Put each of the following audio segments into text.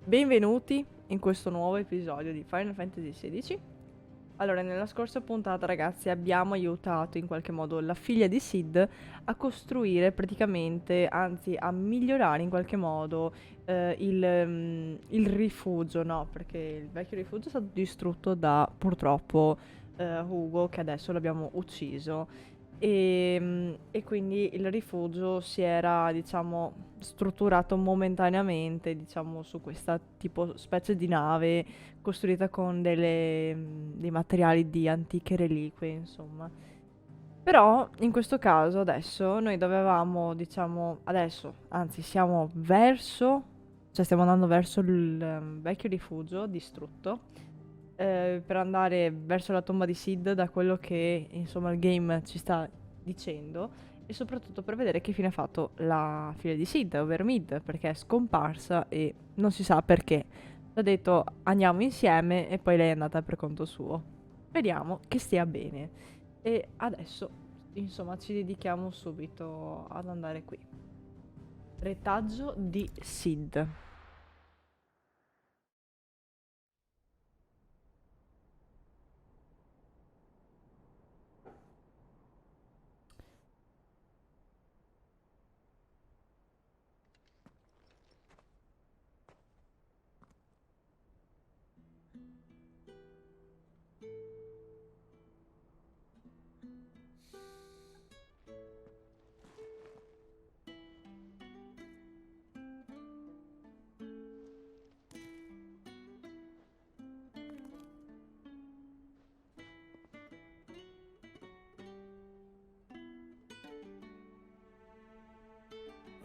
Benvenuti in questo nuovo episodio di Final Fantasy XVI. Allora, nella scorsa puntata, ragazzi, abbiamo aiutato in qualche modo la figlia di Sid a costruire praticamente, anzi a migliorare in qualche modo il rifugio, no? Perché il vecchio rifugio è stato distrutto da, purtroppo, Ugo, che adesso l'abbiamo ucciso. E quindi il rifugio si era, diciamo, strutturato momentaneamente, diciamo, su questa tipo specie di nave costruita con dei materiali di antiche reliquie, insomma. Però in questo caso adesso noi dovevamo, diciamo, adesso, anzi siamo verso, cioè stiamo andando verso il vecchio rifugio distrutto, per andare verso la tomba di Sid, da quello che insomma il game ci sta dicendo, e soprattutto per vedere che fine ha fatto la figlia di Sid, ovvero Mid, perché è scomparsa e non si sa perché. Ha detto andiamo insieme e poi lei è andata per conto suo. Vediamo che stia bene. E adesso, insomma, ci dedichiamo subito ad andare qui. Retaggio di Sid.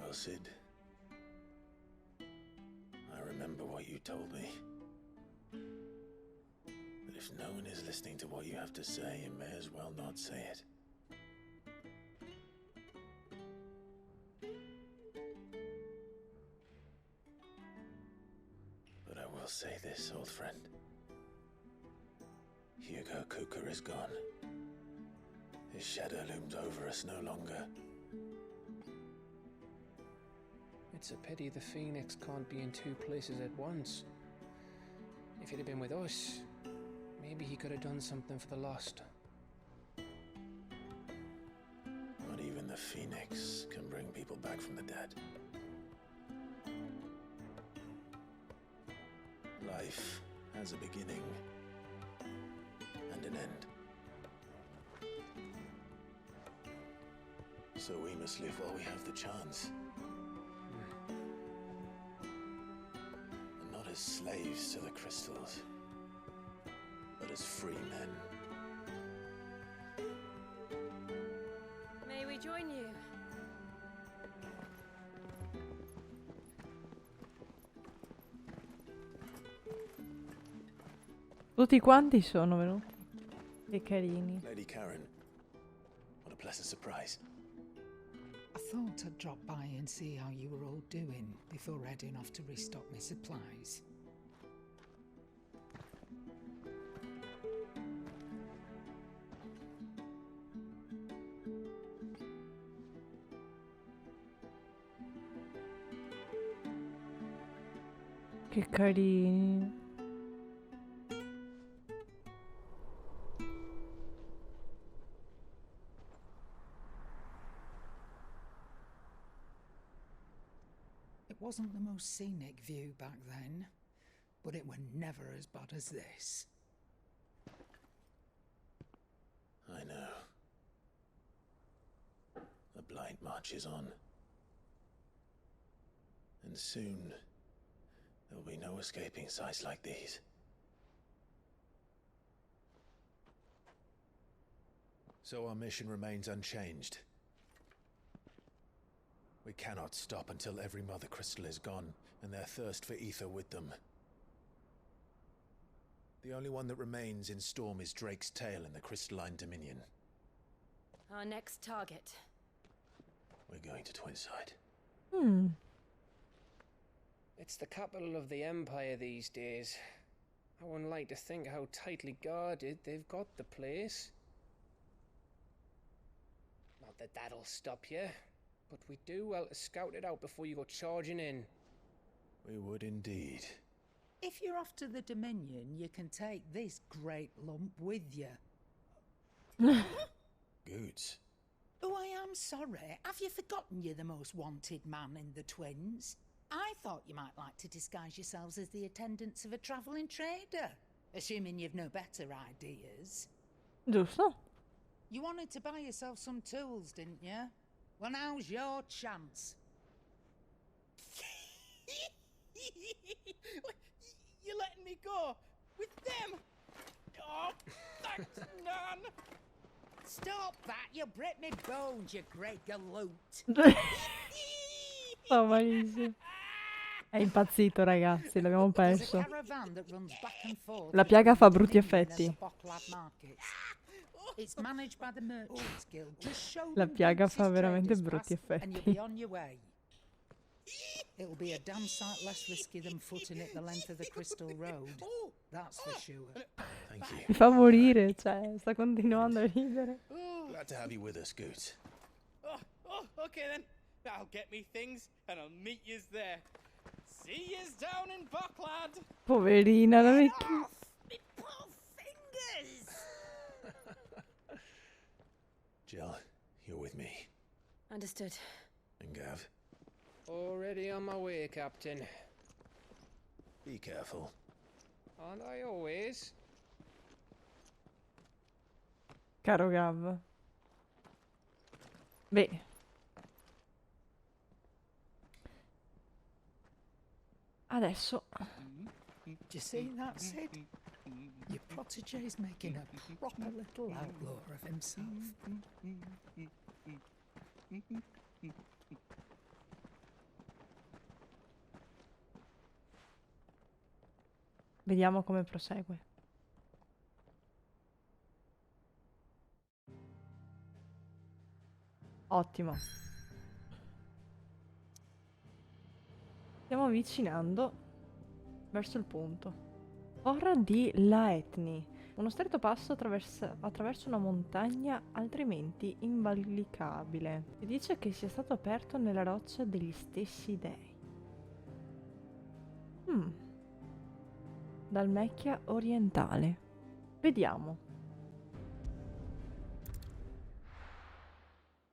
Well, Sid, I remember what you told me. But if no one is listening to what you have to say, you may as well not say it. But I will say this, old friend. Hugo Kuka is gone. His shadow looms over us no longer. It's a pity the Phoenix can't be in two places at once. If he'd have been with us, maybe he could have done something for the lost. Not even the Phoenix can bring people back from the dead. Life has a beginning and an end. So we must live while we have the chance. And not as slaves to the crystals, but as free men. May we join you? Tutti quanti sono venuti. Che carini. Lady Karen, what a pleasant surprise. I thought I'd drop by and see how you were all doing before heading off to restock my supplies. Che carini. It wasn't the most scenic view back then, but it were never as bad as this. I know. The blight marches on. And soon, there'll be no escaping sights like these. So our mission remains unchanged. We cannot stop until every Mother Crystal is gone, and their thirst for ether with them. The only one that remains in Storm is Drake's tail in the Crystalline Dominion. Our next target. We're going to Twinside. It's the capital of the Empire these days. I wouldn't like to think how tightly guarded they've got the place. Not that that'll stop you, but we do well to scout it out before you go charging in. We would indeed. If you're off to the Dominion, you can take this great lump with you. Goods. Oh, I am sorry. Have you forgotten you're the most wanted man in the Twins? I thought you might like to disguise yourselves as the attendants of a travelling trader, assuming you've no better ideas. Giusto? You wanted to buy yourself some tools, didn't you? Well, now's your chance. You're letting me go with them? Oh, thanks, Nan. Stop that! You'll break me bones, you great galoot. Oh, malissimo. È impazzito, ragazzi, l'abbiamo There's a perso. caravan that runs back and forth La piaga fa between brutti Dominion and effetti. the Bocklad markets. It's managed by the Merchants Guild. Just show La them piaga Dempsey's fa veramente traders brutti pass and you'll effetti. be on your way. It'll be a damn sight less risky than footing it the length of the Crystal Road. That's for sure. Thank you. Mi fa morire, cioè, sta continuando a ridere. Glad to have you with us, Goods. Okay then. I'll get me things and I'll meet yous there. See yous down in Bucklad. Poverina, la Get vecchia. off! Me poor fingers! Jill, you're with me. Understood. And Gav, Already on my way, Captain. be careful. Aren't I always? Caro Gav. Bene. Adesso Do you see that, Sid? Your protege's making a proper little outlaw of himself. vediamo come prosegue. Ottimo. Stiamo avvicinando verso il punto. Ora di Laetni. Uno stretto passo attraverso una montagna altrimenti invalicabile. Si dice che sia stato aperto nella roccia degli stessi dei. Dal Mecchia orientale. Vediamo.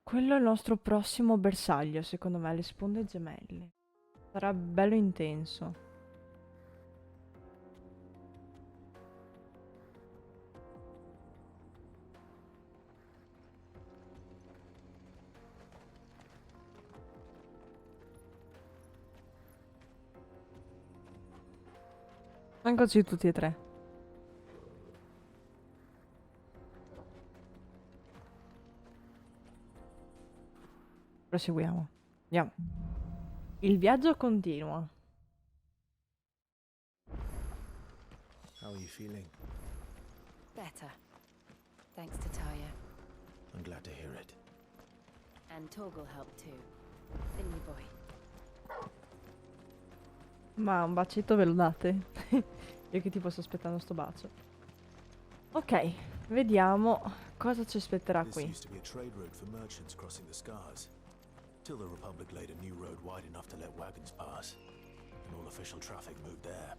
Quello è il nostro prossimo bersaglio, secondo me, le sponde gemelle. Sarà bello intenso. Eccoci tutti e tre. Proseguiamo. Andiamo. Il viaggio continua. How are you feeling? Better. Thanks to Taya. I'm glad to hear it. And Torgal helped too. Didn't you, boy? Ma un bacetto ve lo date? Io che ti posso aspettando sto bacio. Ok, vediamo cosa ci aspetterà This qui. used to be a trade route for merchants crossing the Scars. Till the Republic laid a new road wide enough to let wagons pass. And all official traffic moved there.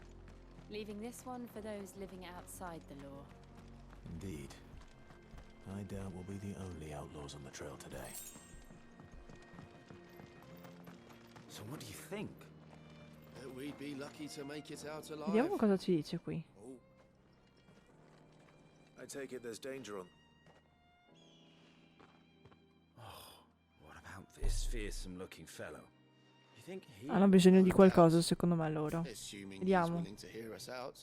Leaving this one for those living outside the law. Indeed. I doubt we'll be the only outlaws on the trail today. So what do you think? That we'd be lucky to make it out alive. Vediamo cosa ci dice qui. Oh. I take it there's danger on. What about this fearsome-looking fellow? You think he... Hanno bisogno di qualcosa, secondo me, loro. Assuming he's Vediamo. willing to hear us out.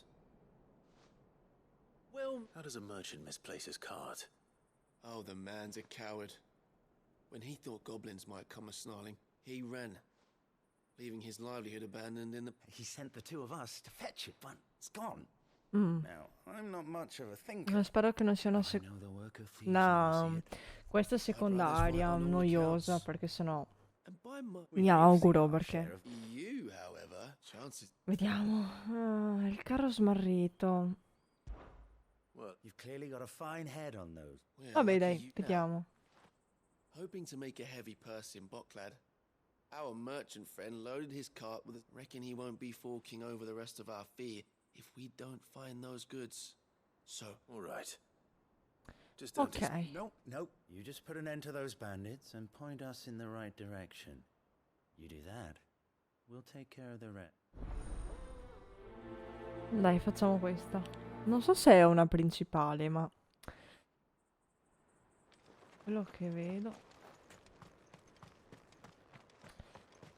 Well, how does a merchant misplace his cart? Oh, the man's a coward. When he thought goblins might come a-snarling, he ran, leaving his livelihood abandoned in the... He sent the two of us to fetch it, but it's gone. Mm. Now, I'm not much of a thinker. Ma spero che non sia una, I know the work of thieves una when I see it. questa è secondaria, noiosa, perché sennò And by my... mi auguro, Our perché... share of- You, however, chances... Vediamo. Ah, il carro smarrito. Well, You've clearly got a fine head on those. Well, Vabbè, lucky dai, you now. vediamo. Hoping to make a heavy purse in Bocklad. Our merchant friend loaded his cart with a... Reckon he won't be forking over the rest of our fee if we don't find those goods. So... All right. Just don't... Ok. Nope, nope. You just put an end to those bandits and point us in the right direction. You do that, we'll take care of the rest. Dai, facciamo questa. Non so se è una principale, ma quello che vedo.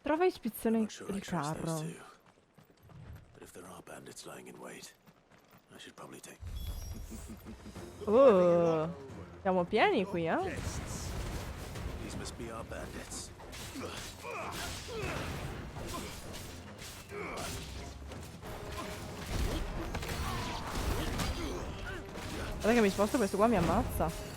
Trova e ispezziona Not sure I il trust those carro. two. But if there are bandits lying in wait, I should probably take... Oh, siamo pieni qui, eh? These must be our bandits. Guarda che mi sposto, questo qua mi ammazza.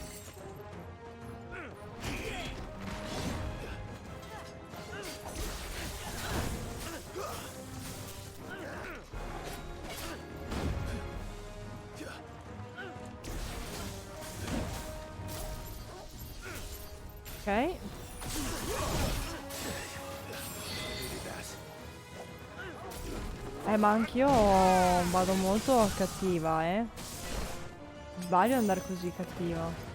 Ok. Ma anch'io vado molto cattiva, eh. Sbaglio ad andare così cattiva.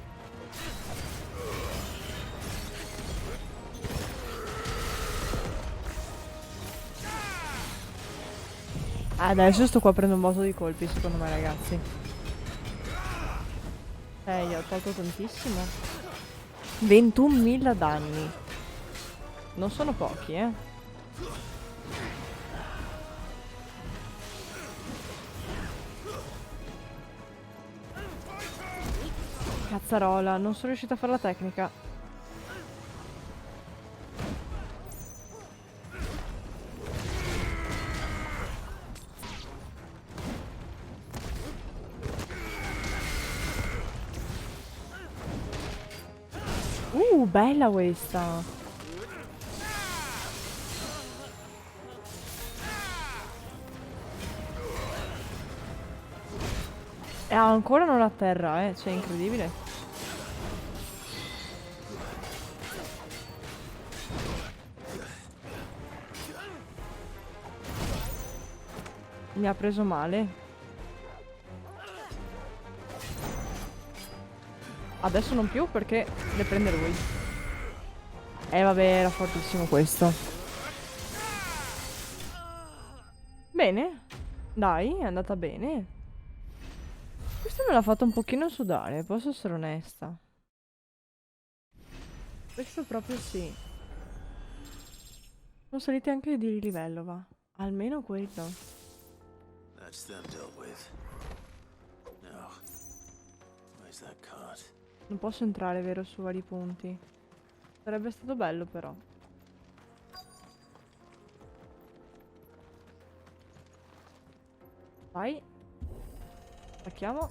Adesso sto qua prendendo un botto di colpi, secondo me, ragazzi. Gli ho tolto tantissimo. 21.000 danni. Non sono pochi, eh. Cazzarola, non sono riuscita a fare la tecnica. Bella questa. E ancora non atterra, cioè incredibile. Mi ha preso male. Adesso non più perché le prende lui. Vabbè, era fortissimo questo. Bene. Dai, è andata bene. Questo me l'ha fatto un pochino sudare, posso essere onesta. Questo proprio sì. Sono saliti anche di livello, va. Almeno quello. That's them dealt with. Now, where's that cart? Non posso entrare, vero, su vari punti. Sarebbe stato bello, però. Vai. Attacchiamo.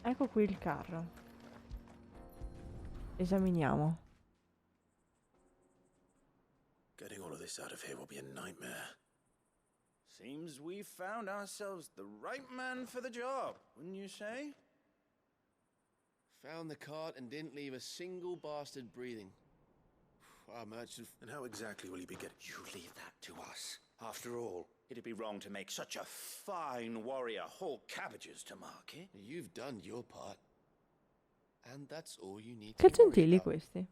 Ecco qui il carro. Esaminiamo. Getting all of this out of here will be a nightmare. Seems we've found ourselves the right man for the job, wouldn't you say? Found the cart and didn't leave a single bastard breathing. Our merchant... And how exactly will he be getting... You leave that to us. After all, it'd be wrong to make such a fine warrior haul cabbages to market. You've done your part. And that's all you need Che to worry gentili about. questi.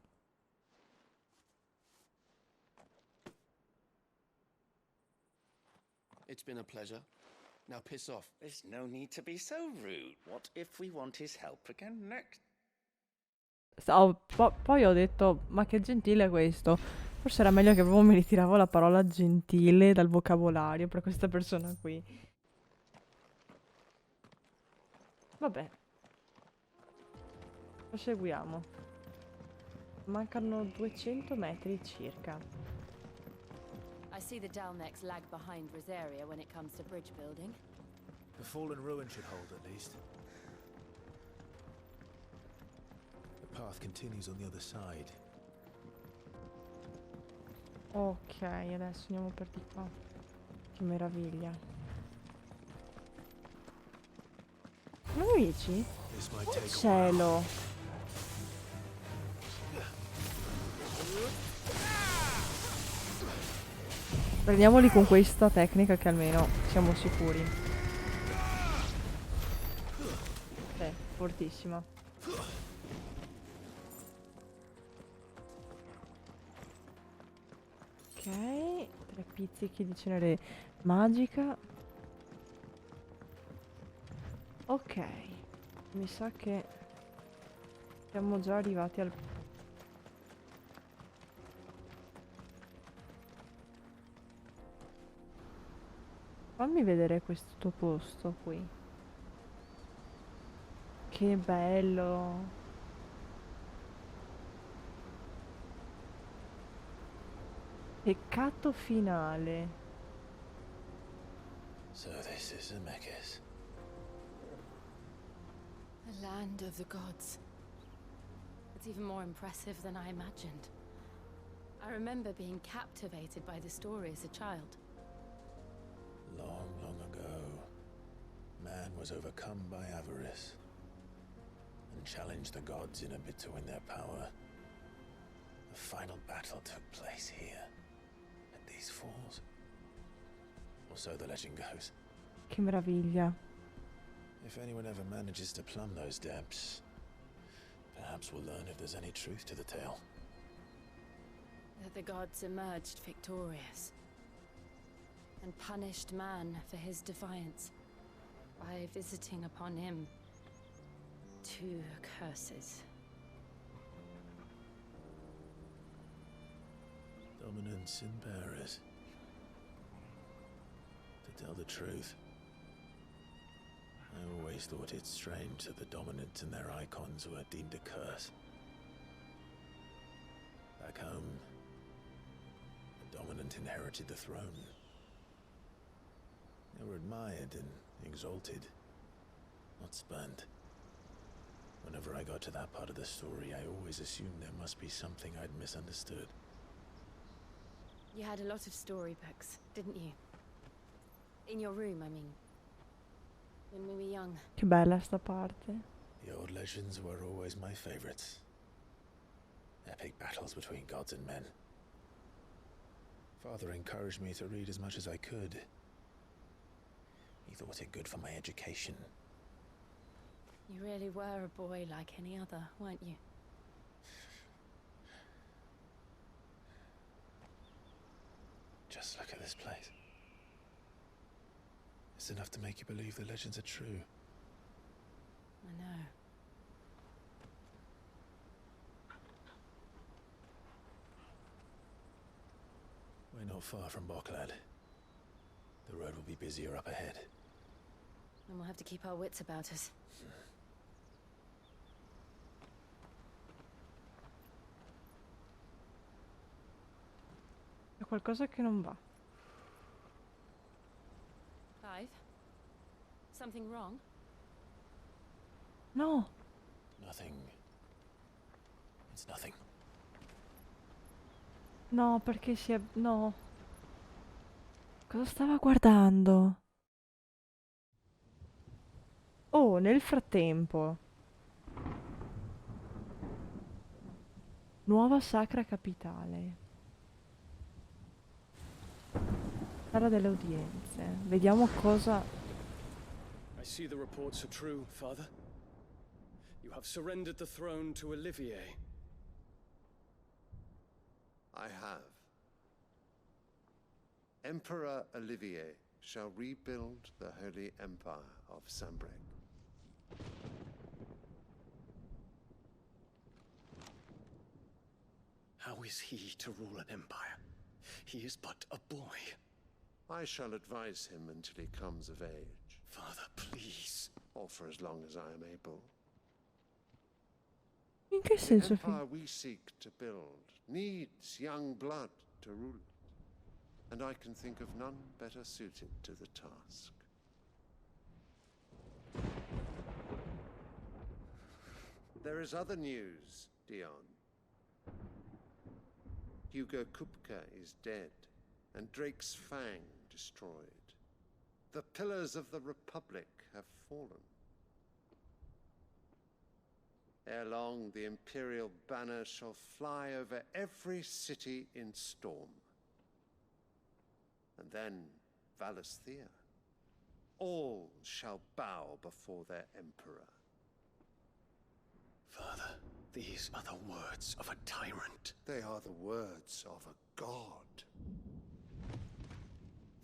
It's been a pleasure. Now piss off. There's no need to be so rude. What if we want his help again next? Poi ho detto, ma che gentile questo. Forse era meglio che proprio mi ritiravo la parola gentile dal vocabolario per questa persona qui. Vabbè. Proseguiamo. Mancano 200 metri circa. I see the Dalnex lag behind Rosaria when it comes to bridge building. The fallen ruin should hold at least. The path continues on the other side. Ok, adesso andiamo per di qua. Che meraviglia. Sono amici? This might Oh take a while. cielo. Prendiamoli con questa tecnica che almeno siamo sicuri. Fortissima. Ok, 3 pizzichi di cenere magica. Ok, mi sa che siamo già arrivati al... Fammi vedere questo tuo posto qui. Che bello. Peccato finale. So this is Zemeckis. The land of the gods. It's even more impressive than I imagined. I remember being captivated by the story as a child. Long, long ago, man was overcome by avarice and challenged the gods in a bid to win their power. The final battle took place here, at these falls. Or so the legend goes. Che meraviglia. If anyone ever manages to plumb those depths, perhaps we'll learn if there's any truth to the tale. That the gods emerged victorious and punished man for his defiance by visiting upon him 2 curses. Dominance in Paris. To tell the truth, I always thought it strange that the dominant and their icons were deemed a curse. Back home, the dominant inherited the throne. They were admired and exalted, not spurned. Whenever I got to that part of the story, I always assumed there must be something I'd misunderstood. You had a lot of storybooks, didn't you? In your room, I mean. When we were young. Che bella sta parte. The old legends were always my favorites. Epic battles between gods and men. Father encouraged me to read as much as I could. He thought it good for my education. You really were a boy like any other, weren't you? Just look at this place. It's enough to make you believe the legends are true. I know. We're not far from Boklad. The road will be busier up ahead. And we'll have to keep our wits about us. C'è qualcosa che non va. Clive? Something wrong? No. Nothing. It's nothing. No, perché si è... No. Cosa stava guardando? Oh, nel frattempo. Nuova sacra capitale. Sala delle udienze. Vediamo cosa... I see the reports are true, Father. You have surrendered the throne to Olivier. I have. Emperor Olivier shall rebuild the Holy Empire of Sanbreque. How is he to rule an empire? He is but a boy. I shall advise him until he comes of age, Father, please. or for as long as I am able. In che The senso? empire we seek to build needs young blood to rule it, and I can think of none better suited to the task. There is other news, Dion. Hugo Kupka is dead, and Drake's Fang destroyed. The pillars of the Republic have fallen. Ere long, the imperial banner shall fly over every city in storm. And then Valisthea. All shall bow before their emperor. Father, these are the words of a tyrant. They are the words of a god.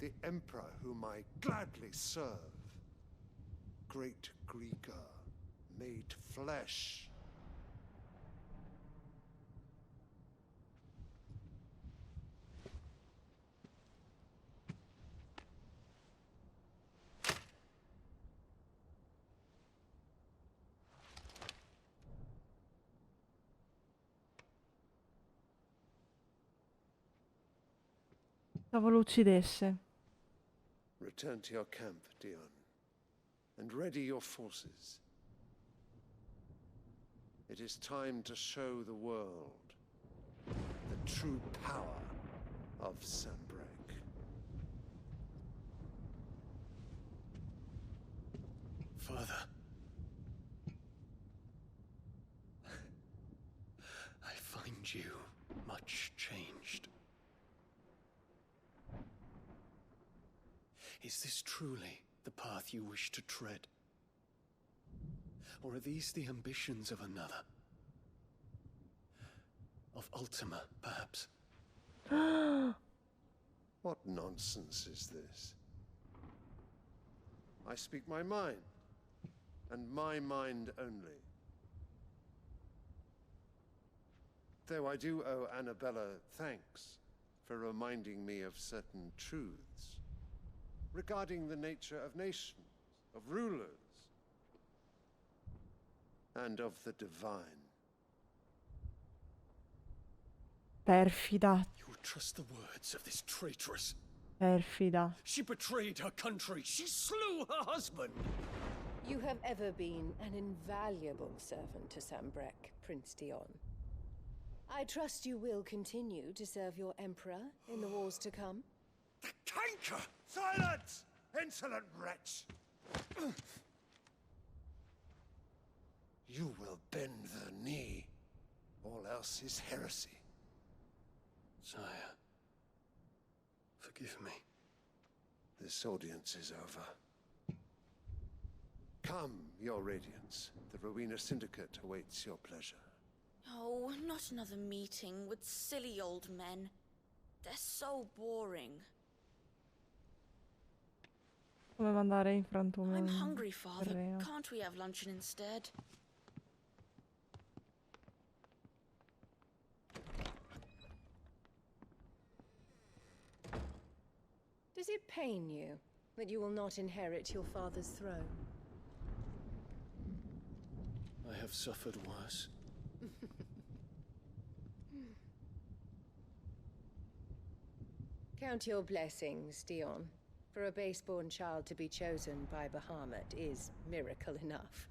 The emperor whom I gladly serve. Great Greeker, made flesh. Cavolo uccidesse. Return to your camp, Dion, and ready your forces. It is time to show the world the true power of Sanbreque. Father. I find you much changed. Is this truly the path you wish to tread? Or are these the ambitions of another? Of Ultima, perhaps? What nonsense is this? I speak my mind, and my mind only. Though I do owe Annabella thanks for reminding me of certain truths regarding the nature of nations, of rulers, and of the divine. Perfida. You would trust the words of this traitress? Perfida. She betrayed her country. She slew her husband. You have ever been an invaluable servant to Sanbreque, Prince Dion. I trust you will continue to serve your emperor in the wars to come. The canker! Silence! Insolent wretch! You will bend the knee. All else is heresy. Sire, forgive me. This audience is over. Come, your radiance. The Rowena Syndicate awaits your pleasure. Oh, not another meeting with silly old men. They're so boring. Come mandare in frantume. I'm hungry, Father. Terreno. Can't we have luncheon instead? Does it pain you that you will not inherit your father's throne? I have suffered worse. Count your blessings, Dion. For a base-born child to be chosen by Bahamut is miracle enough.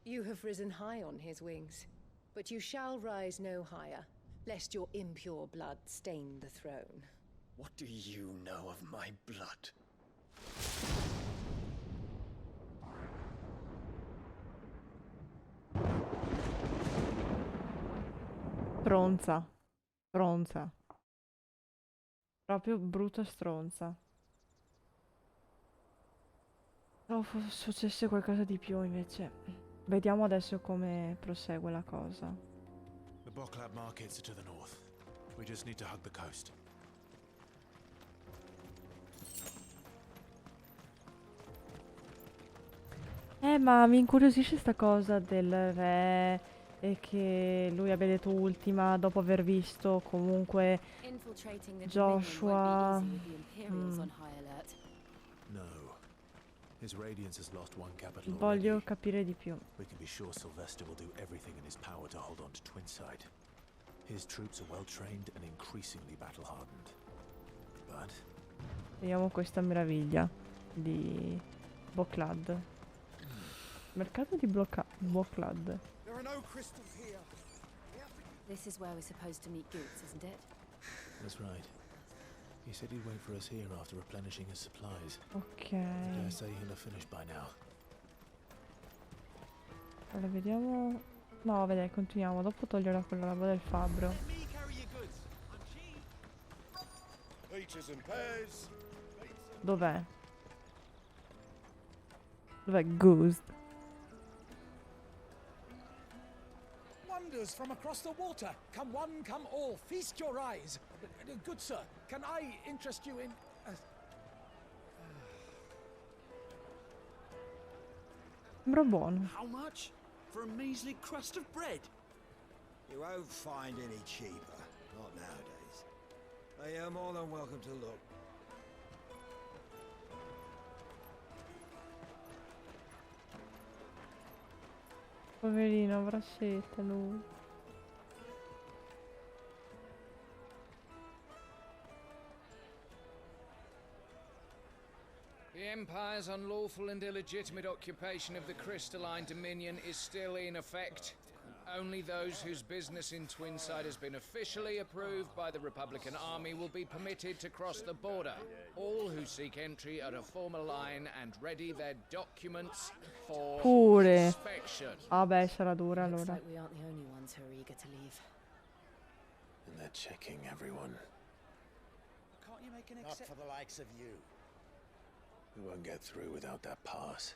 You have risen high on his wings, but you shall rise no higher, lest your impure blood stain the throne. What do you know of my blood? Stronza. Stronza. Proprio brutta stronza. Oh, successe qualcosa di più invece. Vediamo adesso come prosegue la cosa. The Boklab markets are to the north. We just need to hug the coast. Ma mi incuriosisce sta cosa del re e che lui abbia detto ultima dopo aver visto comunque Infiltrating the Joshua. Dominion won't be easy with the Imperials on high alert. No. His Radiance has lost one capital Voglio already. capire di più. We can be sure Sylvester will do everything in his power to hold on to Twinside. His troops are well trained and increasingly battle-hardened. But Vediamo questa meraviglia di Boklad. Mercato di Boklad. There are no crystals here. This is where we're supposed to meet Goots, isn't it? that's right. He said he'd wait for us here after replenishing his supplies. Ok. I dare say he'll have finished by now. Allora vediamo No, vabbè, continuiamo. Dopo toglierò quella roba del fabbro. Peaches and pears. Dov'è? Dov'è Goose? Wonders from across the water. Come one, come all. Feast your eyes. Good sir, can I interest you in... Sembra buono. How much? For a measly crust of bread? You won't find any cheaper. Not nowadays. But you're more than welcome to look. Poverino, avrà sete lui. The Empire's unlawful and illegitimate occupation of the Crystalline Dominion is still in effect. Only those whose business in Twinside has been officially approved by the Republican Army will be permitted to cross the border. All who seek entry are to form a line and ready their documents for Pure. inspection. Ah beh, sarà dura Looks allora. like we aren't the only ones who are eager to leave. And they're checking everyone. Can't you make an Not for the likes of you. We won't get through without that pass.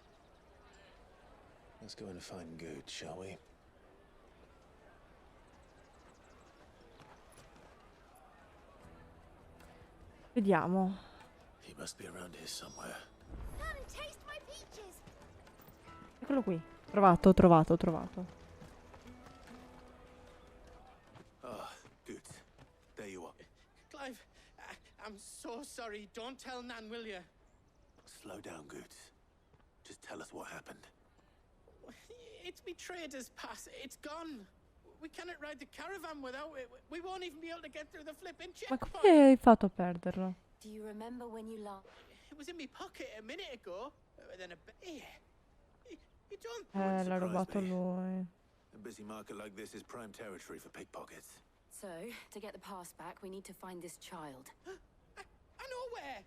Let's go and find Good, shall we? Vediamo. He must be around here somewhere. Come and taste my peaches. Eccolo qui. Trovato, trovato, trovato. Ah, Good. There you are. Clive, I'm so sorry. Don't tell Nan, will you? Slow down, Good. Just tell us what happened. It's me trader's pass. It's gone. We cannot ride the caravan without it. We won't even be able to get through the flipping Ma checkpoint. come hai fatto a perderlo? Do you remember when you last... It was in my pocket a minute ago. Then here. You don't... L'ha rubato lui. A busy market like this is prime territory for pickpockets. So, to get the pass back, we need to find this child. I know where.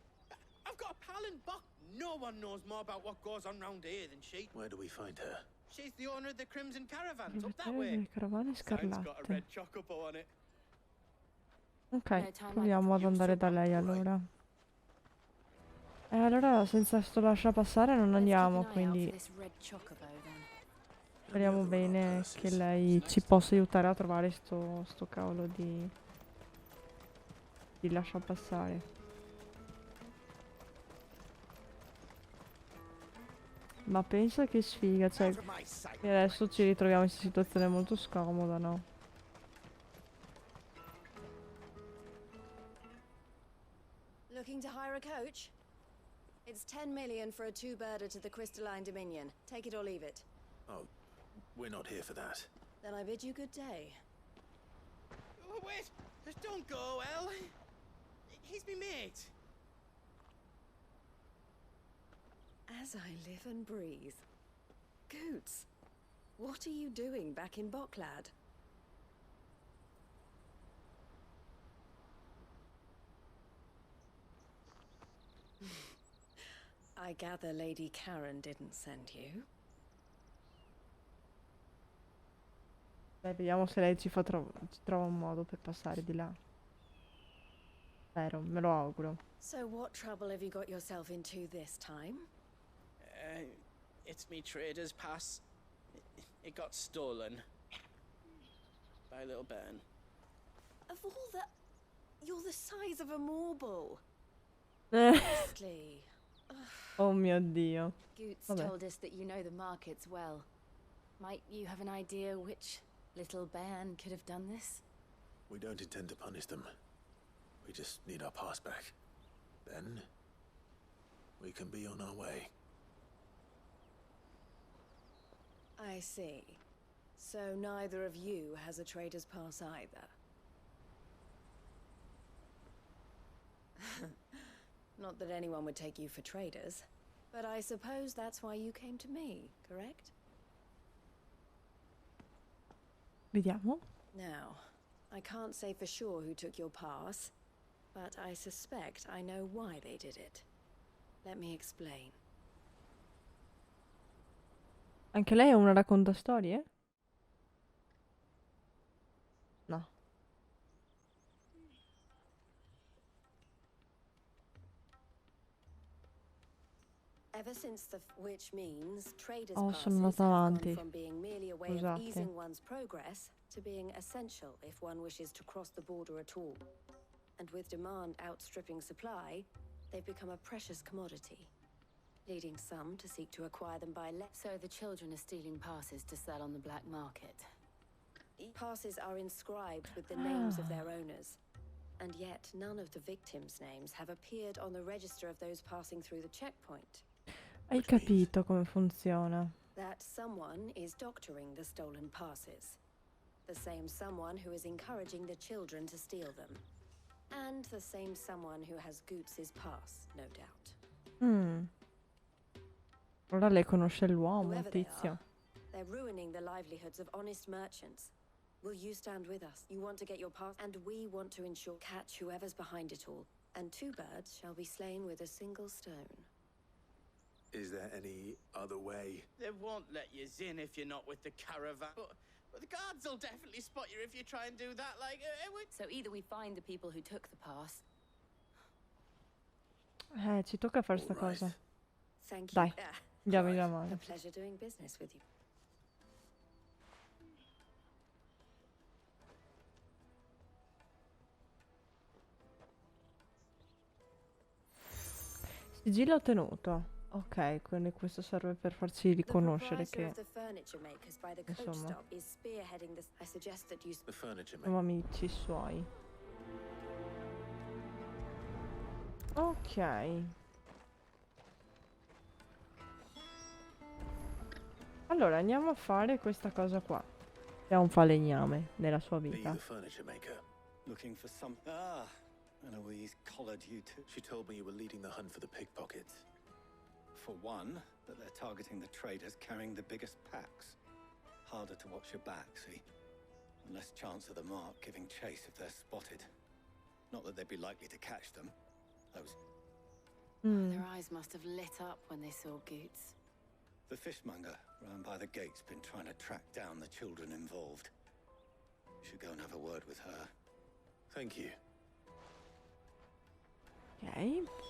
I've got a pal in Buck. No one knows more about what goes on round here than she. Where do we find her? She's the owner of the Crimson Caravans, up that Proprietario way. delle caravane Sign's got a scarlatte. red chocobo on it. Ok, proviamo ad andare da lei allora. Allora senza sto lascia passare non andiamo, quindi speriamo bene che lei ci possa aiutare a trovare sto cavolo di lascia passare. Ma pensa che sfiga, cioè che adesso ci ritroviamo in questa situazione molto scomoda, no? Looking to hire a coach? It's 10 million for a two-birder to the Crystalline Dominion. Take it or leave it. Oh, we're not here for that. Then I bid you good day. Oh, wait! Don't go, El. He's me mate. As I live and breathe. Goots, what are you doing back in Bocklad? I gather Lady Karen didn't send you. Beh, vediamo se lei ci trova un modo per passare di là. Spero, me lo auguro. So what trouble have you got yourself into this time? It's me trader's pass. It got stolen. By a little bairn. Of all the... You're the size of a marble. Honestly. Oh mio Dio. Goots Vabbè. told us that you know the markets well. Might you have an idea which little bairn could have done this? We don't intend to punish them. We just need our pass back. Then, we can be on our way. I see. So neither of you has a trader's pass either. Not that anyone would take you for traders, but I suppose that's why you came to me, correct? Vediamo. Now, I can't say for sure who took your pass, but I suspect I know why they did it. Let me explain. Anche lei è una raccontastorie? Ever since which means traders' Oh, passes sono have andata gone avanti. from being merely a way of Scusate. easing one's progress to being essential if one wishes to cross the border at all. And with demand outstripping supply, they've become a precious commodity, leading some to seek to acquire them by So the children are stealing passes to sell on the black market. Passes are inscribed with the names of their owners, and yet none of the victims' names have appeared on the register of those passing through the checkpoint. Hai capito come funziona? That someone is doctoring the stolen passes. The same someone who is encouraging the children to steal them. And the same someone who has Goots's pass, no doubt. Ora lei conosce l'uomo, il Whoever they tizio. are, they're ruining the livelihoods of honest merchants. Will you stand with us? You want to get your pass, and we want to ensure catch whoever's behind it all. And 2 birds shall be slain with a single stone. Is there any other way? They won't let you in if you're not with the caravan. But the guards will definitely spot you if you try and do that. So either we find the people who took the pass. Ci tocca fare sta cosa. Thank you. Dai, diamogli la mano. A pleasure doing business with you. Sigillo ottenuto. Ok, quindi questo serve per farci riconoscere che insomma The furniture siamo amici suoi. Ok. Allora andiamo a fare questa cosa qua. È un falegname nella sua Are you vita. the furniture maker? Looking for some... Ah, Eloise collared you too. She told me you were leading the hunt for the pickpockets. For one, that they're targeting the traders carrying the biggest packs. Harder to watch your back, see? And less chance of the mark giving chase if they're spotted. Not that they'd be likely to catch them. Those... Their eyes must have lit up when they saw Goots. The fishmonger round by the gate's been trying to track down the children involved. You should go and have a word with her. Thank you. Ok,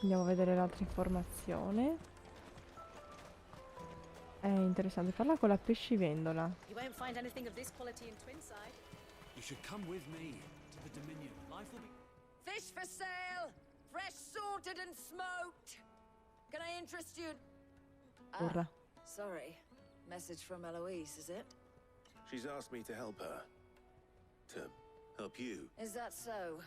andiamo a vedere l'altra informazione. È interessante, parla con la pescivendola. You won't find anything of this quality in Twinside. You should come with me to the Dominion. Life will be... Fish for sale! Fresh sorted and smoked! Can I interest you? Urra. Sorry. Message from Eloise, is it? She's asked me to help her. To help you. Is that so?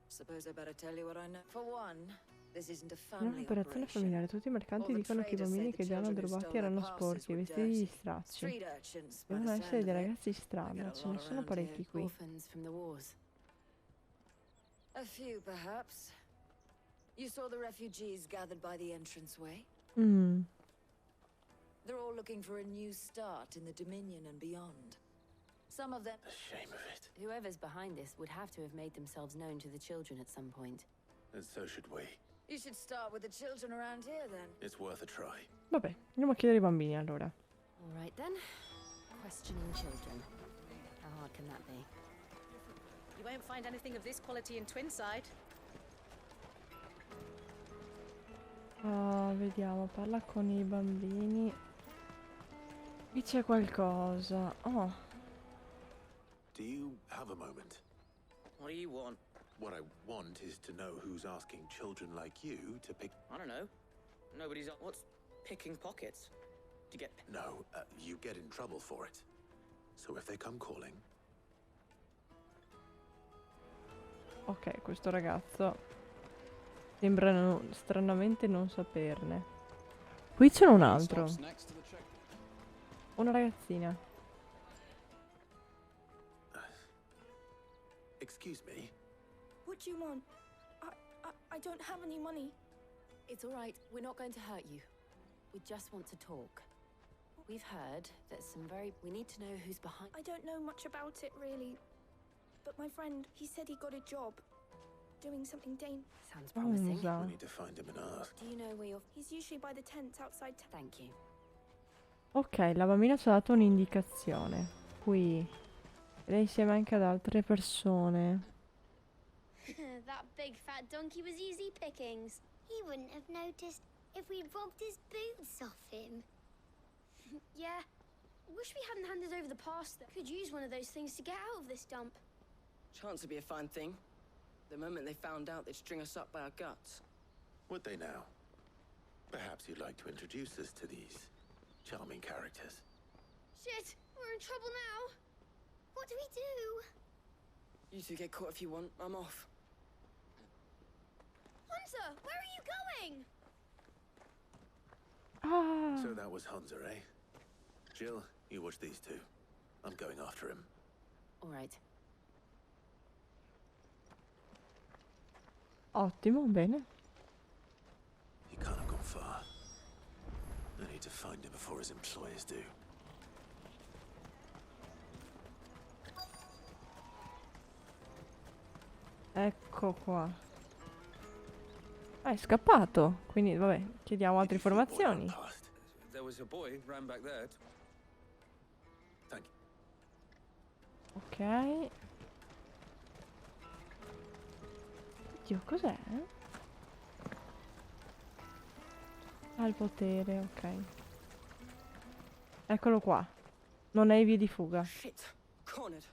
Suppose I better tell you what I know. For one, this isn't a In family un'operazione operation. familiare tutti i mercanti All the dicono che i traders bambini say che the li hanno children who derubati stole erano their sporchi, passes were vestiti di dirty. stracci. Street urchins, by Devono the essere sound dei of it. ragazzi di strada, ce ne sono parecchi qui. Orphans from the wars. A few, perhaps. You saw the refugees gathered by the entranceway? They're all looking for a new start in the Dominion and beyond. Some of them... The shame of it. Whoever's behind this would have to have made themselves known to the children at some point. And so should we. You should start with the children around here, then. It's worth a try. Vabbè, andiamo a chiedere ai bambini allora. All right then. Questioning children. How hard can that be? You won't find anything of this quality in Twinside. Vediamo, parla con i bambini. Qui c'è qualcosa. Oh, Do you have a moment? What do you want? What I want is to know who's asking children like you to pick... I don't know. Nobody's... What's picking pockets? To get... No, you get in trouble for it. So if they come calling... ok, questo ragazzo sembra stranamente non saperne. Qui c'è un altro. Una ragazzina. Excuse me? What do you want? I don't have any money. It's all right. We're not going to hurt you. We just want to talk. We've heard that we need to know who's behind... I don't know much about it, really. But my friend, he said he got a job. Doing something Sounds promising. We need to find him and ask. Do you know where He's usually by the tents outside Thank you. Ok, la bambina ci ha dato un'indicazione. Qui. Ed è insieme anche ad altre persone. That big fat donkey was easy pickings. He wouldn't have noticed if we robbed his boots off him. Yeah. Wish we hadn't handed over the pass, though. Could use one of those things to get out of this dump. Chance would be a fine thing. The moment they found out, they'd string us up by our guts. Would they now? Perhaps you'd like to introduce us to these charming characters. Shit! We're in trouble now! What do we do? You two get caught if you want. I'm off. Hunter! Where are you going? Ah. So that was Hunter, eh? Jill, you watch these two. I'm going after him. All right. Ottimo, bene. He can't have gone far. I need to find him before his employers do. Ecco qua. Ah, è scappato. Quindi, vabbè, chiediamo altre informazioni. There was a boy ran back there. Thank you. Ok. Oddio, cos'è? Ha il potere, ok. Eccolo qua. Non hai vie di fuga.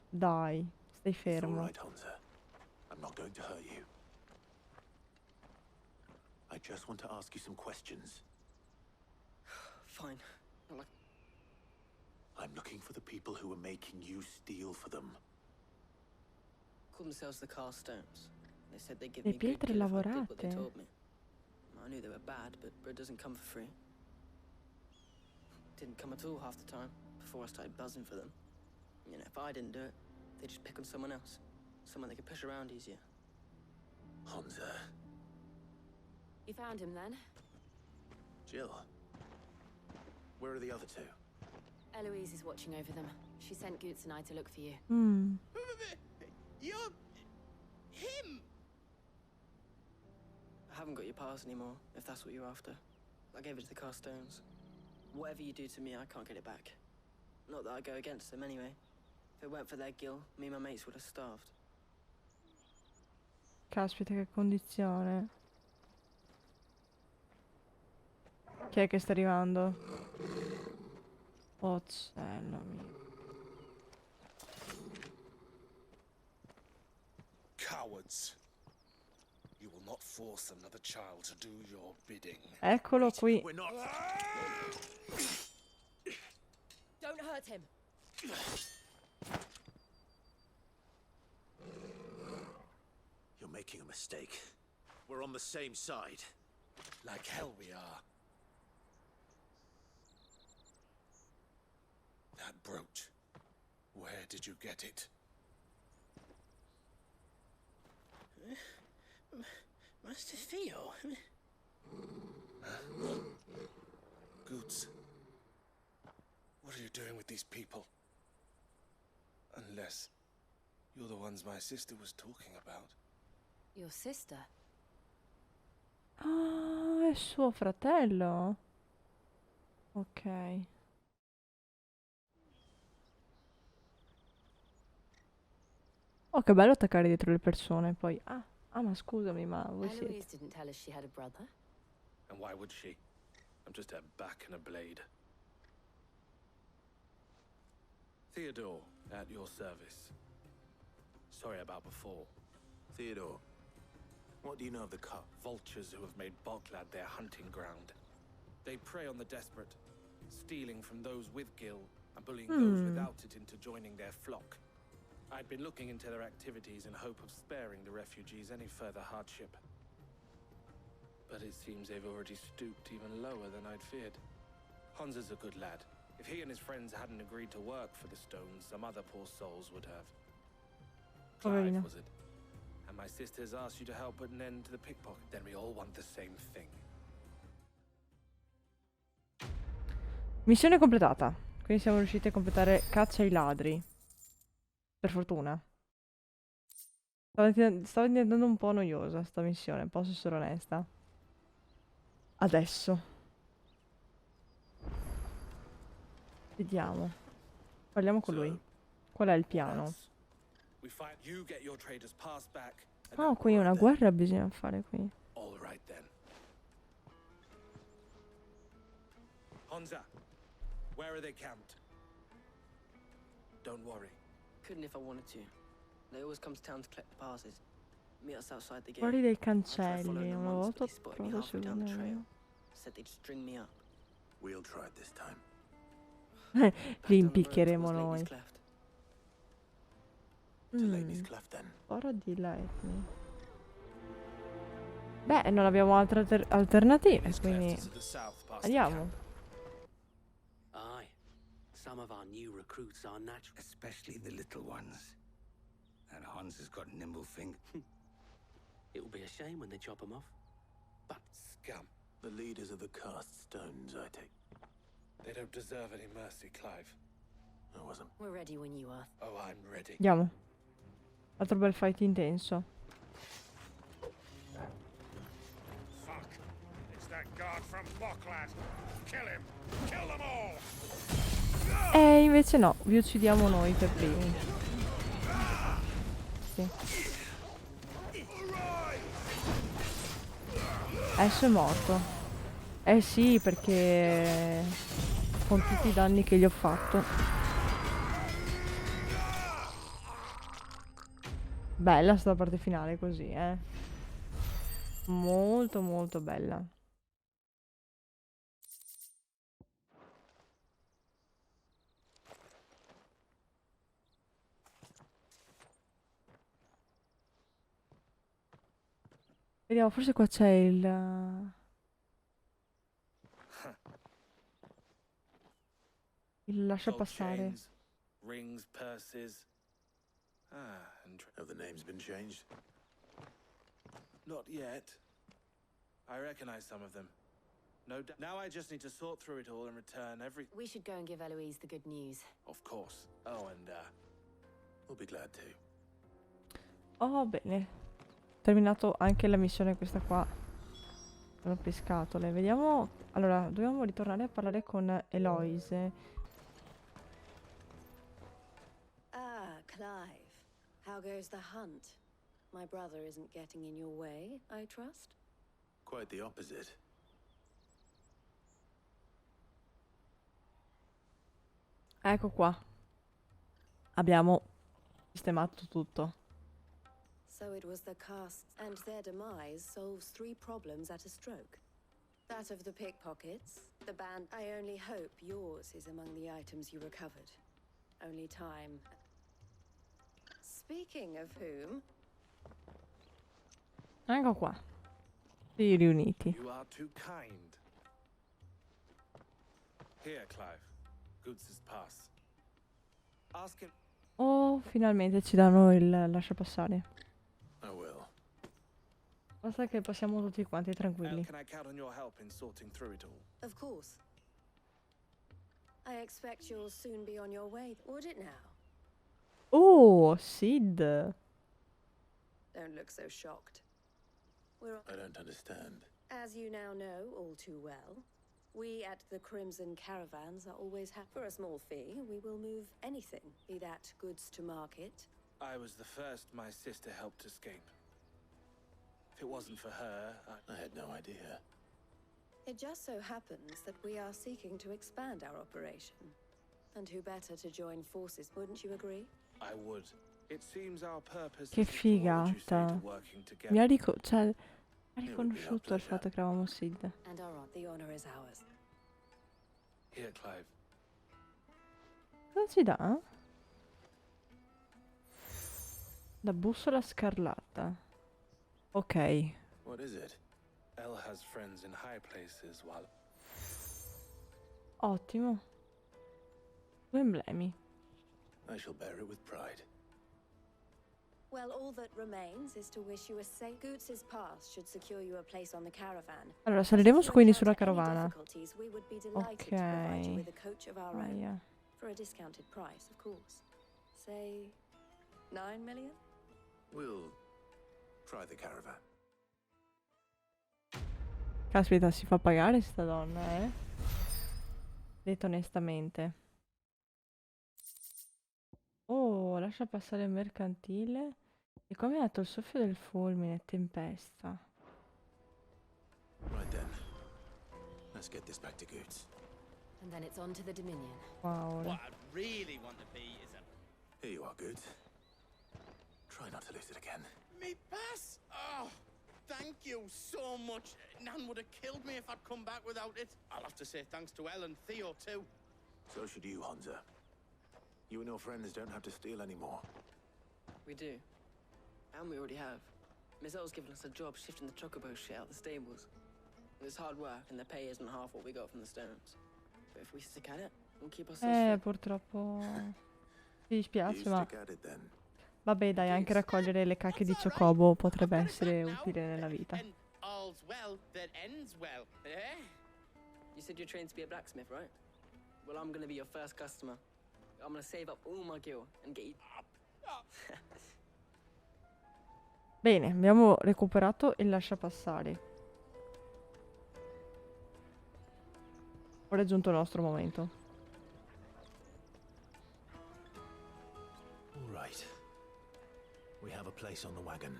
Dai, stai fermo. Right, Hunter. I'm not going to hurt you. I just want to ask you some questions. Fine. I'm looking for the people who were making you steal for them. Call themselves the Carstones. They said they'd give Le me good pietre kill if I did what they lavorate. told me. I knew they were bad, but bread doesn't come for free. Didn't come at all half the time, before I started buzzing for them. You know, if I didn't do it, they'd just pick on someone else. Someone they could push around easier. Hunter. You found him then? Jill. Where are the other two? Eloise is watching over them. She sent Goots and I to look for you. Hmm. You're... him! I haven't got your pass anymore, if that's what you're after. I gave it to the Carstones. Whatever you do to me, I can't get it back. Not that I go against them anyway. If it weren't for their guild, me and my mates would have starved. Caspita, che condizione. Chi è che sta arrivando? Oh, cielo mio. Cowards. You will not force another child to do your bidding. Eccolo qui. We're not... Don't hurt him. You're making a mistake. We're on the same side. Like hell we are. That brooch. Where did you get it? Master Theo. Goots. What are you doing with these people? Unless you're the ones my sister was talking about. Your sister? Ah, è suo fratello. Ok. Oh, che bello attaccare dietro le persone, poi... Ah, ma scusami, ma voi siete... Eloise didn't tell us she had a brother. And why would she? I'm just a back and a blade. Theodore, at your service. Sorry about before. Theodore, what do you know of the Cup? Vultures who have made Boklad their hunting ground. They prey on the desperate, stealing from those with gil and bullying those without it into joining their flock. I'd been looking into their activities in hope of sparing the refugees any further hardship. But it seems they've already stooped even lower than I'd feared. Hansa's a good lad. If he and his friends hadn't agreed to work for the stones, some other poor souls would have. Poverino. Clive, was it? And my sisters asked you to help put an end to the pickpocket. Then we all want the same thing. Missione completata. Quindi siamo riusciti a completare caccia ai ladri. Per fortuna. Stava diventando un po' noiosa sta missione, posso essere onesta. Adesso. Vediamo. Parliamo con lui. Qual è il piano? Ah, qui una guerra bisogna fare qui. All right then. Honza, where are they camped? Don't worry. Couldn't if I wanted to. They always come to town to collect the passes. Meet us outside the gate. Fuori dai I tried following cancelli. them Una once, volta but ho they spotted me provato a halfway down the trail. seguirne Said they'd string me up. We'll try it this time. uno. Li Down the road impiccheremo towards noi. Lady's Cleft. To Lady's Cleft, then. Ora di Lightning. Beh, non abbiamo altre alternative, quindi To the south, past the andiamo. camp. Aye. Some of our new recruits are natural. Especially the little ones. And Hans has got nimble fingers. It will be a shame when they chop them off. But Scum. The leaders of the cast stones, I take. They don't deserve any mercy, Clive. I wasn't. We're ready when you are. Oh, I'm ready. Andiamo. Altro bel fight intenso. Fuck. It's that guard from Bocklad. Kill him. Kill them all. E invece no, vi uccidiamo noi per primi. Sì. Ash è morto. Eh sì, perché con tutti i danni che gli ho fatto. Bella sta parte finale così, eh. Molto molto bella. Vediamo, forse qua c'è il lascia Gold passare. chains, rings, purses. Have the names been changed? Not yet. I recognize some of them. No doubt. Now I just need to sort through it all and return every... We should go and give Eloise the good news. Of course. Oh, and, We'll be glad to. Oh, bene. Terminato anche la missione questa qua. Rompiscatole. Vediamo. Allora, dobbiamo ritornare a parlare con Eloise. Ah, Clive. How goes the hunt? My brother isn't getting in your way, I trust? Quite the opposite. Ecco qua. Abbiamo sistemato tutto. So it was the casts, and their demise solves 3 problems at a stroke. That of the pickpockets, the band. I only hope yours is among the items you recovered. Only time. Speaking of whom, Ecco qua. Sì, riuniti. You are too kind. Here, Clive. Goods' pass. Ask him... Oh, finalmente ci danno il lascia passare. I will. Basta che passiamo tutti quanti tranquilli. Can I count on your help in sorting through it all? of course. I expect you'll soon be on your way. Would it now? Oh, Sid. Don't look so shocked. I don't understand. As you now know all too well, we at the Crimson Caravans are always happy. For a small fee, we will move anything, be that goods to market. I was the first my sister helped escape. If it wasn't for her, I had no idea. It just so happens that we are seeking to expand our operation. And who better to join forces, wouldn't you agree? I would. It seems our purpose Che is equal, would you say, figata. to working together. Mi ha cioè, ha riconosciuto il fatto che eravamo Sid. And the honor is ours. Here, Clive. Cosa ci dà? La bussola scarlatta. Ok. What is it? Elle has friends in high places while... Ottimo. 2 emblemi. I shall bear it with pride. Well, all that remains is to wish you a safe. Goots' pass should secure you a place on the caravan. Allora, saliremo quindi sulla Any carovana. difficulties, we would be delighted to provide you with a coach of our own. Aia. For a discounted price, of course. Say 9 million? We'll try the caravan. Caspita, si fa pagare sta donna, eh? Detto onestamente. Oh, lascia passare il mercantile. E come ha detto il soffio del fulmine, tempesta. Right then. Let's get this back to Goots. And then it's on to the Dominion. Wow. What I really want to be is a... Here you are, good. Try not to lose it again. Me pass? Oh, thank you so much. Nan would have killed me if I'd come back without it. I'll have to say thanks to Elle and Theo, too. So should you, Hansa. You and your friends don't have to steal anymore. We do. And we already have. Miss L's given us a job shifting the chocobo shit out the stables. It's hard work, and the pay isn't half what we got from the stones. But if we stick at it, we'll keep ourselves fit. Purtroppo mi dispiace, You ma stick at it then. vabbè, dai, anche raccogliere le cacche di Chocobo potrebbe essere utile nella vita. And all's well that ends well, eh? You said you're trained to be a blacksmith, right? Well, I'm gonna be your first customer. I'm gonna save up all my gil and get you... Bene, abbiamo recuperato il lasciapassare. Ora è giunto il nostro momento. All right. We have a place on the wagon.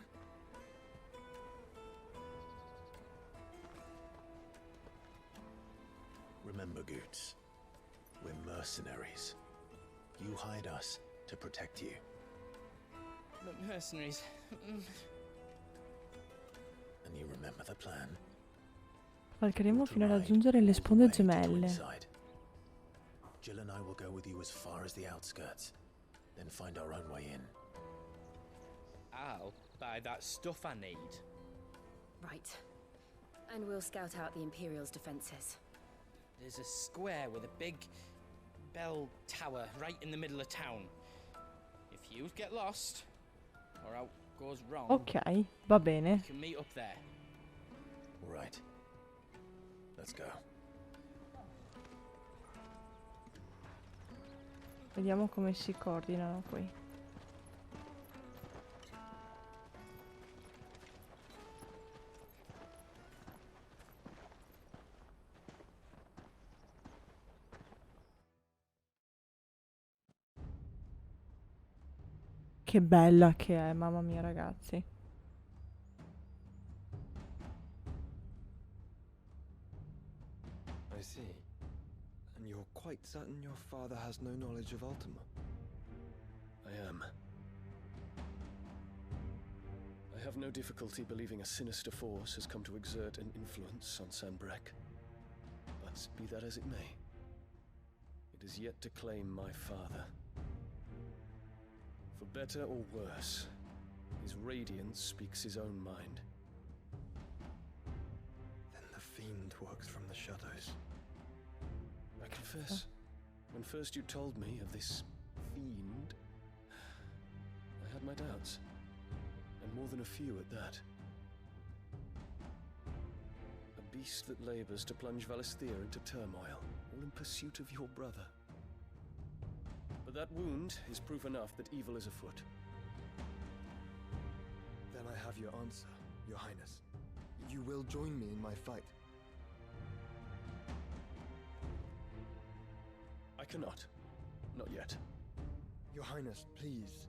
Remember, Goots, we're mercenaries. You hide us to protect you. But mercenaries... And you remember the plan? Falcheremo fino a raggiungere le sponde gemelle. Jill and I will go with you as far as the outskirts, then find our own way in. I'll buy that stuff I need. Right. And we'll scout out the Imperial's defenses. There's a square with a big bell tower right in the middle of town. If you get lost, or out goes wrong, Ok, va bene. you can meet up there. All right. Let's go. Vediamo come si coordinano qui. Che bella che è, mamma mia, ragazzi. I see. And you're quite certain your father has no knowledge of Ultima? I am. I have no difficulty believing a sinister force has come to exert an influence on Sanbreque. But be that as it may, it is yet to claim my father. For better or worse, his radiance speaks his own mind. Then the fiend works from the shadows. I confess, when first you told me of this fiend, I had my doubts, and more than a few at that. A beast that labors to plunge Valisthea into turmoil, all in pursuit of your brother. But that wound is proof enough that evil is afoot. Then I have your answer, Your Highness. You will join me in my fight. I cannot. Not yet. Your Highness, please.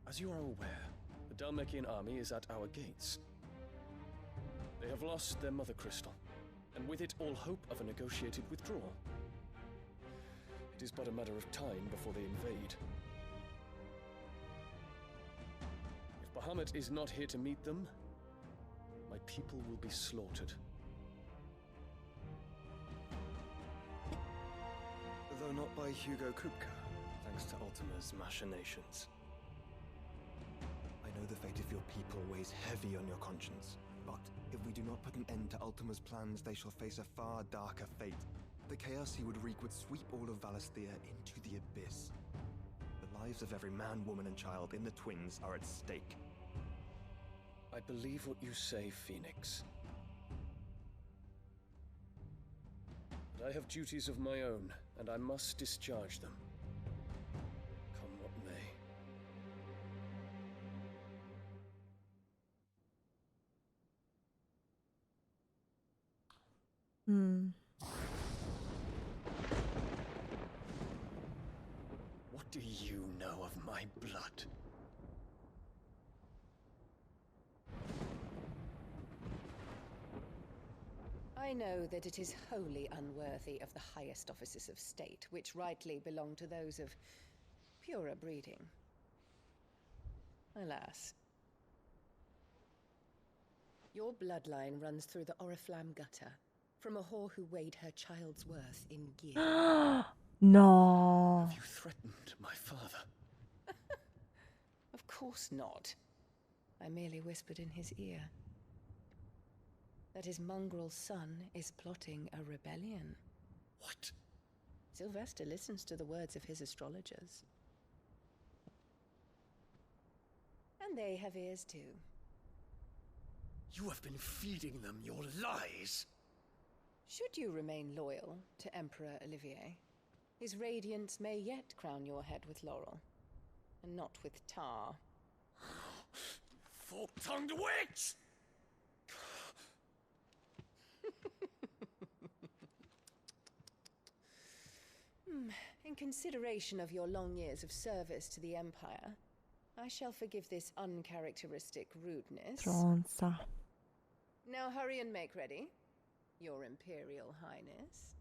As you are aware, the Dalmekian army is at our gates. They have lost their mother crystal, and with it all hope of a negotiated withdrawal. It is but a matter of time before they invade. If Bahamut is not here to meet them, my people will be slaughtered. Though not by Hugo Kupka, thanks to Ultima's machinations. I know the fate of your people weighs heavy on your conscience, but if we do not put an end to Ultima's plans, they shall face a far darker fate. The chaos he would wreak would sweep all of Valisthea into the abyss. The lives of every man, woman, and child in the Twins are at stake. I believe what you say, Phoenix. But I have duties of my own, and I must discharge them. Come what may. What do you know of my blood? I know that it is wholly unworthy of the highest offices of state, which rightly belong to those of purer breeding. Alas. Your bloodline runs through the Oriflamme gutter, from a whore who weighed her child's worth in gear. No. Have you threatened my father? Of course not. I merely whispered in his ear that his mongrel son is plotting a rebellion. What? Sylvester listens to the words of his astrologers. And they have ears too. You have been feeding them your lies! Should you remain loyal to Emperor Olivier, his radiance may yet crown your head with laurel, and not with tar. Fork-tongued witch! In consideration of your long years of service to the Empire, I shall forgive this uncharacteristic rudeness. Stronza. Now hurry and make ready, Your Imperial Highness.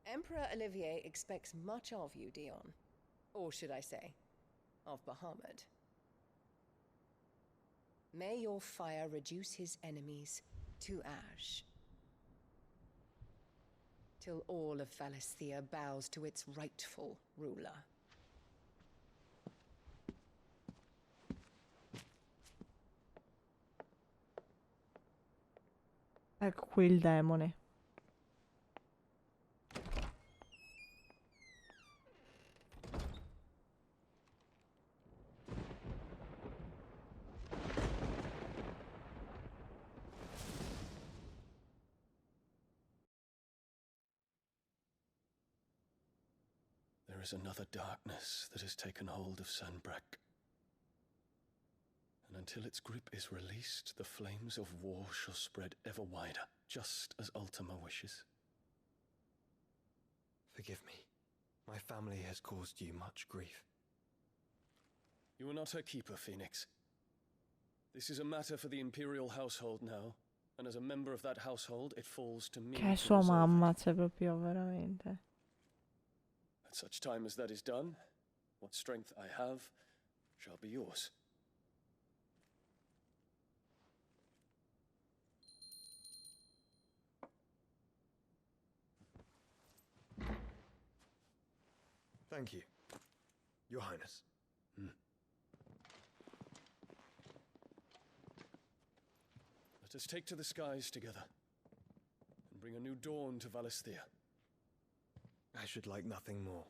Emperor Olivier expects much of you, Dion. Or should I say, of Bahamut. May your fire reduce his enemies to ash, till all of Valisthea bows to its rightful ruler. Ecco qui il demone. There is another darkness that has taken hold of Sanbreque. And until its grip is released, the flames of war shall spread ever wider, just as Ultima wishes. Forgive me. My family has caused you much grief. You are not her keeper, Phoenix. This is a matter for the Imperial household now, and as a member of that household, it falls to me Che è to sua resolve mamma, it. cioè proprio veramente. At such time as that is done, what strength I have shall be yours. Thank you, Your Highness. Let us take to the skies together, and bring a new dawn to Valisthea. I should like nothing more.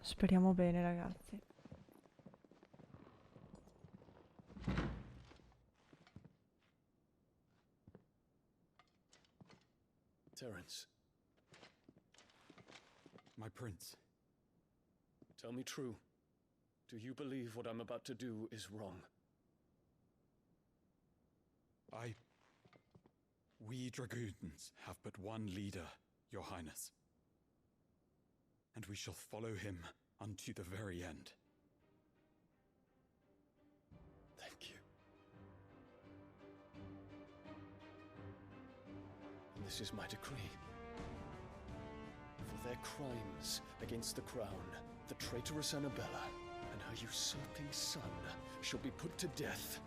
Speriamo bene, ragazzi. Terence. My prince. Tell me true. Do you believe what I'm about to do is wrong? We dragoons have but one leader, Your Highness. And we shall follow him unto the very end. Thank you. And this is my decree. For their crimes against the crown, the traitorous Annabella and her usurping son shall be put to death,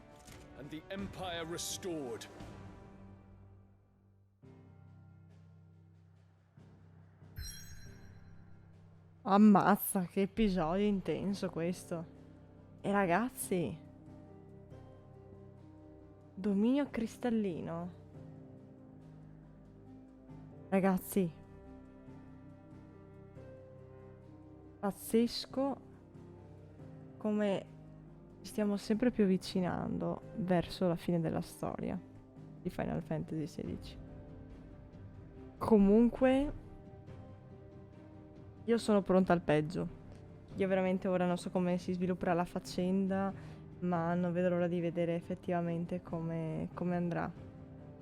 and the Empire restored. Ammazza, che episodio intenso questo. E ragazzi, Dominio Cristallino. Ragazzi, pazzesco come ci stiamo sempre più avvicinando verso la fine della storia di Final Fantasy XVI. Comunque io sono pronta al peggio. Io veramente ora non so come si svilupperà la faccenda, ma non vedo l'ora di vedere effettivamente come andrà.